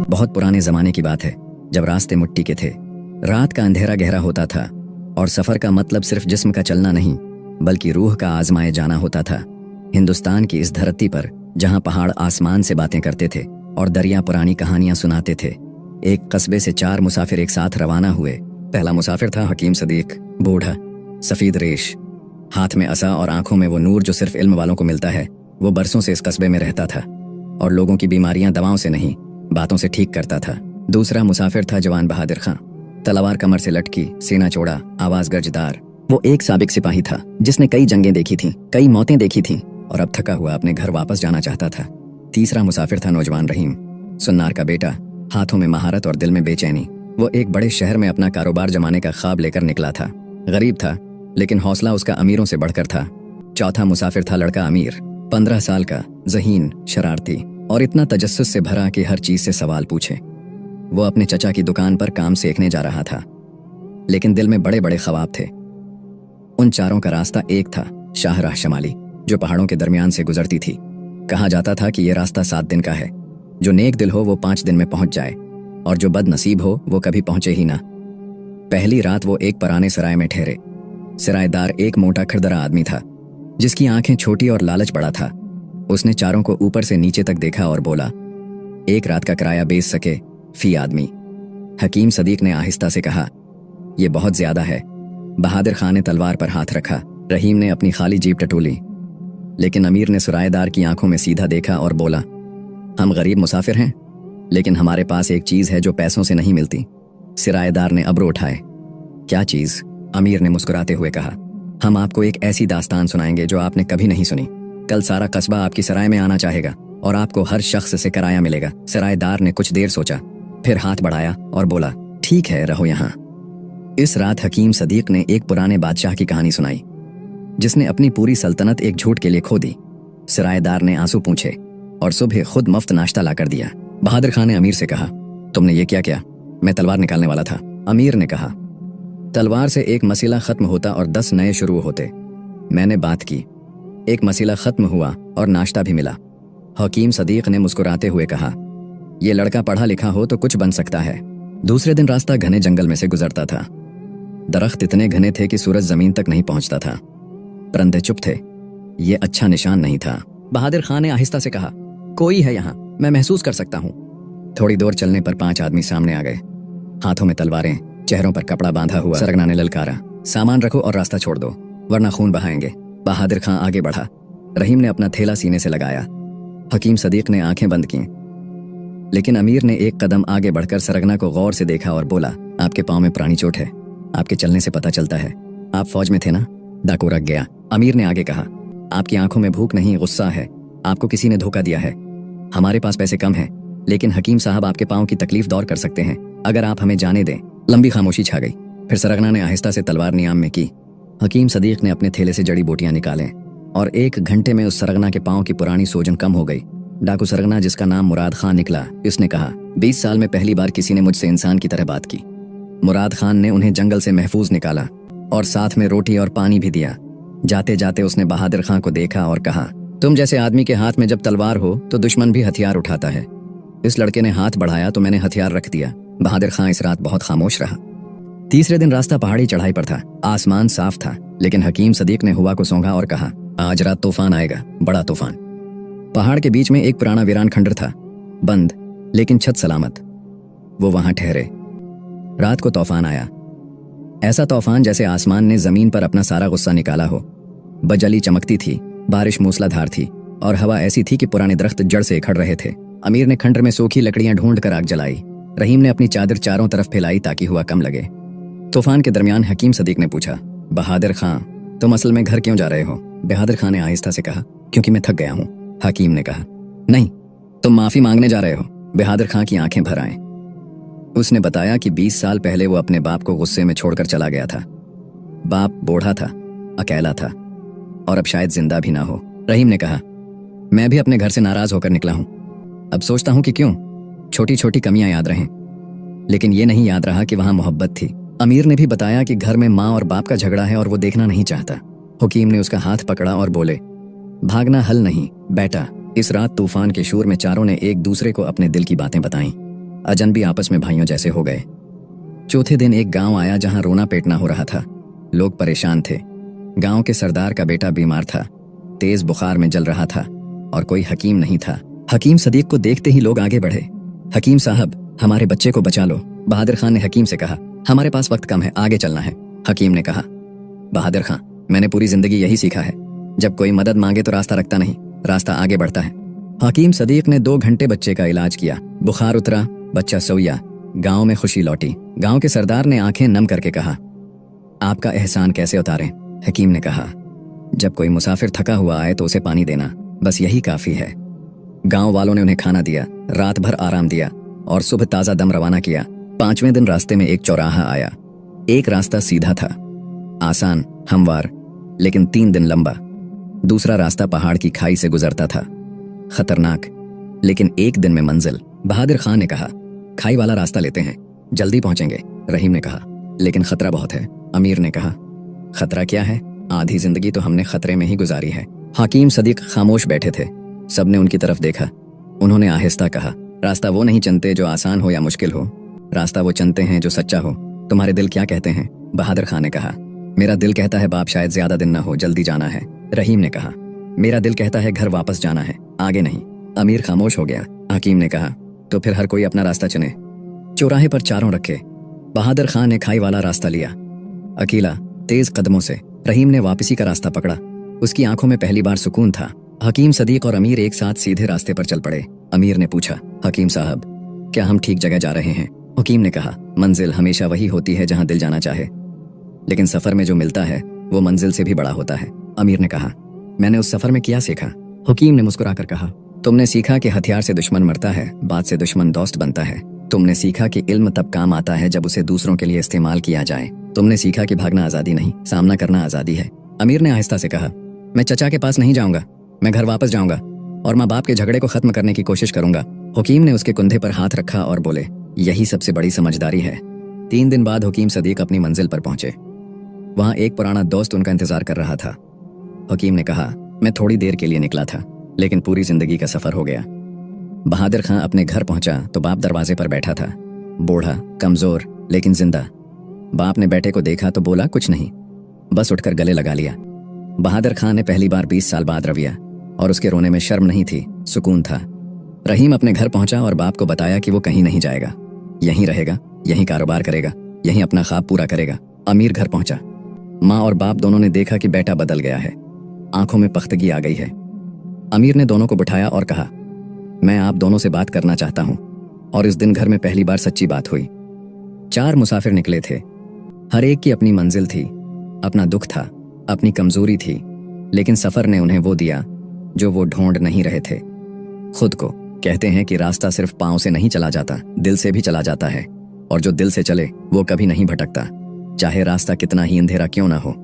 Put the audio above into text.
बहुत पुराने ज़माने की बात है, जब रास्ते मिट्टी के थे। रात का अंधेरा गहरा होता था और सफ़र का मतलब सिर्फ जिस्म का चलना नहीं, बल्कि रूह का आजमाए जाना होता था। हिंदुस्तान की इस धरती पर, जहाँ पहाड़ आसमान से बातें करते थे और दरिया पुरानी कहानियां सुनाते थे, एक कस्बे से 4 मुसाफिर एक साथ रवाना हुए। पहला मुसाफिर था हकीम सदीक, बूढ़ा, सफ़ेद रेश, हाथ में असा और आंखों में वो नूर जो सिर्फ इल्म वालों को मिलता है। वो बरसों से इस कस्बे में रहता था और लोगों की बीमारियां दवाओं से नहीं, बातों से ठीक करता था। दूसरा मुसाफिर था जवान बहादुर खां, तलवार कमर से लटकी, सीना चौड़ा, आवाज गर्जदार। वो एक साबिक सिपाही था जिसने कई जंगें देखी थीं, कई मौतें देखी थीं और अब थका हुआ अपने घर वापस जाना चाहता था। तीसरा मुसाफिर था नौजवान रहीम, सुन्नार का बेटा, हाथों में महारत और दिल में बेचैनी। वो एक बड़े शहर में अपना कारोबार जमाने का ख्वाब लेकर निकला था। गरीब था, लेकिन हौसला उसका अमीरों से बढ़कर था। चौथा मुसाफिर था लड़का अमीर, 15 साल का, ज़हीन, शरारती और इतना तजस्सुस से भरा कि हर चीज से सवाल पूछे। वो अपने चचा की दुकान पर काम सीखने जा रहा था, लेकिन दिल में बड़े बड़े ख्वाब थे। उन चारों का रास्ता एक था, शाहराह शमाली, जो पहाड़ों के दरमियान से गुजरती थी। कहा जाता था कि यह रास्ता 7 दिन का है। जो नेक दिल हो वो 5 दिन में पहुंच जाए और जो बदनसीब हो वो कभी पहुंचे ही ना। पहली रात वो एक पुराने सराय में ठहरे। सरायदार एक मोटा खरदरा आदमी था, जिसकी आंखें छोटी और लालच बड़ा था। उसने चारों को ऊपर से नीचे तक देखा और बोला, 1 रात का किराया बेच सके फी आदमी। हकीम सदीक ने आहिस्ता से कहा, यह बहुत ज्यादा है। बहादुर खान ने तलवार पर हाथ रखा। रहीम ने अपनी खाली जीप टटोली, लेकिन अमीर ने सरायदार की आंखों में सीधा देखा और बोला, हम गरीब मुसाफिर हैं, लेकिन हमारे पास एक चीज है जो पैसों से नहीं मिलती। सरायदार ने अब्रू उठाए। क्या चीज? अमीर ने मुस्कुराते हुए कहा, हम आपको एक ऐसी दास्तान सुनाएंगे जो आपने कभी नहीं सुनी। कल सारा कस्बा आपकी सराय में आना चाहेगा और आपको हर शख्स से किराया मिलेगा। सरायदार ने कुछ देर सोचा, फिर हाथ बढ़ाया और बोला, ठीक है, रहो यहाँ। इस रात हकीम सदीक ने एक पुराने बादशाह की कहानी सुनाई, जिसने अपनी पूरी सल्तनत एक झूठ के लिए खो दी। सरायदार ने आंसू पूछे और सुबह खुद मुफ्त नाश्ता लाकर दिया। बहादुर खान ने अमीर से कहा, तुमने ये क्या किया? मैं तलवार निकालने वाला था। अमीर ने कहा, तलवार से एक मसीला खत्म होता और 10 नए शुरू होते। मैंने बात की, एक मसीला खत्म हुआ और नाश्ता भी मिला। हकीम सदीक ने मुस्कुराते हुए कहा, यह लड़का पढ़ा लिखा हो तो कुछ बन सकता है। दूसरे दिन रास्ता घने जंगल में से गुजरता था। दरख्त इतने घने थे कि सूरज जमीन तक नहीं पहुंचता था। परिंदे चुप थे। ये अच्छा निशान नहीं था। बहादुर खान ने आहिस्ता से कहा, कोई है यहाँ, मैं महसूस कर सकता हूँ। थोड़ी दूर चलने पर 5 आदमी सामने आ गए, हाथों में तलवारें, चेहरों पर कपड़ा बांधा हुआ। सरगना ने ललकारा, सामान रखो और रास्ता छोड़ दो, वरना खून बहाएंगे। बहादुर खान आगे बढ़ा। रहीम ने अपना थैला सीने से लगाया। हकीम सदीक ने आंखें बंद की, लेकिन अमीर ने एक कदम आगे बढ़कर सरगना को गौर से देखा और बोला, आपके पाँव में पुरानी चोट है, आपके चलने से पता चलता है। आप फौज में थे ना? डाकू रख गया। अमीर ने आगे कहा, आपकी आंखों में भूख नहीं, गुस्सा है। आपको किसी ने धोखा दिया है। हमारे पास पैसे कम हैं, लेकिन हकीम साहब आपके पाँव की तकलीफ दूर कर सकते हैं, अगर आप हमें जाने दें। लंबी खामोशी छा गई। फिर सरगना ने आहिस्ता से तलवार नियाम में की। हकीम सदीक ने अपने थैले से जड़ी बूटियां निकाले और 1 घंटे में उस सरगना के पाँव की पुरानी सूजन कम हो गई। डाकू सरगना, जिसका नाम मुराद खान निकला, इसने कहा, 20 साल में पहली बार किसी ने मुझसे इंसान की तरह बात की। मुराद खान ने उन्हें जंगल से महफूज निकाला और साथ में रोटी और पानी भी दिया। जाते जाते उसने बहादुर खान को देखा और कहा, तुम जैसे आदमी के हाथ में जब तलवार हो तो दुश्मन भी हथियार उठाता है। इस लड़के ने हाथ बढ़ाया तो मैंने हथियार रख दिया। बहादुर खान इस रात बहुत खामोश रहा। तीसरे दिन रास्ता पहाड़ी चढ़ाई पर था। आसमान साफ था, लेकिन हकीम सदीक ने हुआ को सूंघा और कहा, आज रात तूफान आएगा, बड़ा तूफान। पहाड़ के बीच में एक पुराना वीरान खंडर था, बंद लेकिन छत सलामत। वो वहां ठहरे। रात को तूफान आया, ऐसा तूफान जैसे आसमान ने जमीन पर अपना सारा गुस्सा निकाला हो। बजली चमकती थी, बारिश मूसलाधार थी और हवा ऐसी थी कि पुराने दरख्त जड़ से इखड़ रहे थे। अमीर ने खंडर में सूखी लकड़ियां ढूंढ कर आग जलाई। रहीम ने अपनी चादर चारों तरफ फैलाई ताकि हुआ कम लगे। तूफान के दरमियान हकीम सदीक ने पूछा, बहादुर खान, तुम असल में घर क्यों जा रहे हो? बहादुर खान ने आहिस्ता से कहा, क्योंकि मैं थक गया हूँ। हकीम ने कहा, नहीं, तुम माफी मांगने जा रहे हो। बहादुर खान की आंखें भर आए। उसने बताया कि 20 साल पहले वो अपने बाप को गुस्से में छोड़कर चला गया था। बाप बूढ़ा था, अकेला था और अब शायद जिंदा भी ना हो। रहीम ने कहा, मैं भी अपने घर से नाराज होकर निकला हूं। अब सोचता हूं कि क्यों छोटी छोटी कमियां याद रहें, लेकिन ये नहीं याद रहा कि वहां मोहब्बत थी। अमीर ने भी बताया कि घर में माँ और बाप का झगड़ा है और वो देखना नहीं चाहता। हकीम ने उसका हाथ पकड़ा और बोले, भागना हल नहीं बेटा। इस रात तूफान के शोर में चारों ने एक दूसरे को अपने दिल की बातें बताईं। अजनबी आपस में भाइयों जैसे हो गए। चौथे दिन एक गांव आया जहां रोना पेटना हो रहा था। लोग परेशान थे। गांव के सरदार का बेटा बीमार था, तेज बुखार में जल रहा था और कोई हकीम नहीं था। हकीम सदीक को देखते ही लोग आगे बढ़े। हकीम साहब, हमारे बच्चे को बचा लो। बहादुर खान ने हकीम से कहा। हमारे पास वक्त कम है, आगे चलना है। हकीम ने कहा, बहादुर खान, मैंने पूरी जिंदगी यही सीखा है, जब कोई मदद मांगे तो रास्ता रखता नहीं, रास्ता आगे बढ़ता है। हकीम सदीक ने 2 घंटे बच्चे का इलाज किया। बुखार उतरा, बच्चा सोया, गांव में खुशी लौटी। गांव के सरदार ने आंखें नम करके कहा, आपका एहसान कैसे उतारें? हकीम ने कहा, जब कोई मुसाफिर थका हुआ आए तो उसे पानी देना, बस यही काफी है। गांव वालों ने उन्हें खाना दिया, रात भर आराम दिया और सुबह ताजा दम रवाना किया। 5वें दिन रास्ते में एक चौराहा आया। एक रास्ता सीधा था, आसान, हमवार, लेकिन 3 दिन लंबा। दूसरा रास्ता पहाड़ की खाई से गुजरता था, खतरनाक, लेकिन 1 दिन में मंजिल। बहादुर खान ने कहा, खाई वाला रास्ता लेते हैं, जल्दी पहुंचेंगे। रहीम ने कहा, लेकिन खतरा बहुत है। अमीर ने कहा, खतरा क्या है? आधी जिंदगी तो हमने खतरे में ही गुजारी है। हकीम सदीक खामोश बैठे थे। सबने उनकी तरफ देखा। उन्होंने आहिस्ता कहा, रास्ता वो नहीं चुनते जो आसान हो या मुश्किल हो, रास्ता वो चुनते हैं जो सच्चा हो। तुम्हारे दिल क्या कहते हैं? बहादुर खान ने कहा, मेरा दिल कहता है बाप शायद ज्यादा दिन न हो, जल्दी जाना है। रहीम ने कहा, मेरा दिल कहता है घर वापस जाना है, आगे नहीं। अमीर खामोश हो गया। हकीम ने कहा, तो फिर हर कोई अपना रास्ता चुने। चौराहे पर चारों रखे। बहादुर खान ने खाई वाला रास्ता लिया, अकेला, तेज कदमों से। रहीम ने वापसी का रास्ता पकड़ा। उसकी आंखों में पहली बार सुकून था। हकीम सदीक और अमीर एक साथ सीधे रास्ते पर चल पड़े। अमीर ने पूछा, हकीम साहब, क्या हम ठीक जगह जा रहे हैं? हकीम ने कहा, मंजिल हमेशा वही होती है जहां दिल जाना चाहे, लेकिन सफर में जो मिलता है वो मंजिल से भी बड़ा होता है। अमीर ने कहा, मैंने उस सफर में क्या सीखा? हकीम ने मुस्कुराकर कहा, तुमने सीखा कि हथियार से दुश्मन मरता है, बात से दुश्मन दोस्त बनता है। तुमने सीखा कि इल्म तब काम आता है जब उसे दूसरों के लिए इस्तेमाल किया जाए। तुमने सीखा कि भागना आजादी नहीं, सामना करना आजादी है। अमीर ने आहिस्ता से कहा, मैं चचा के पास नहीं जाऊंगा, मैं घर वापस जाऊंगा और माँ बाप के झगड़े को खत्म करने की कोशिश करूंगा। हकीम ने उसके कंधे पर हाथ रखा और बोले, यही सबसे बड़ी समझदारी है। 3 दिन बाद हकीम सदीक अपनी मंजिल पर पहुंचे। वहां एक पुराना दोस्त उनका इंतजार कर रहा था। हकीम ने कहा, मैं थोड़ी देर के लिए निकला था, लेकिन पूरी जिंदगी का सफर हो गया। बहादुर खान अपने घर पहुंचा तो बाप दरवाजे पर बैठा था, बूढ़ा, कमजोर, लेकिन जिंदा। बाप ने बेटे को देखा तो बोला, कुछ नहीं, बस उठकर गले लगा लिया। बहादुर खान ने पहली बार 20 साल बाद रविया, और उसके रोने में शर्म नहीं थी, सुकून था। रहीम अपने घर पहुंचा और बाप को बताया कि वो कहीं नहीं जाएगा, यहीं रहेगा, यहीं कारोबार करेगा, यहीं अपना ख्वाब पूरा करेगा। अमीर घर पहुंचा। माँ और बाप दोनों ने देखा कि बेटा बदल गया है, आंखों में पख्तगी आ गई है। अमीर ने दोनों को बिठाया और कहा, मैं आप दोनों से बात करना चाहता हूं। और इस दिन घर में पहली बार सच्ची बात हुई। 4 मुसाफिर निकले थे। हर एक की अपनी मंजिल थी, अपना दुख था, अपनी कमजोरी थी, लेकिन सफर ने उन्हें वो दिया जो वो ढूंढ नहीं रहे थे, खुद को। कहते हैं कि रास्ता सिर्फ पांव से नहीं चला जाता, दिल से भी चला जाता है, और जो दिल से चले वो कभी नहीं भटकता, चाहे रास्ता कितना ही अंधेरा क्यों ना हो।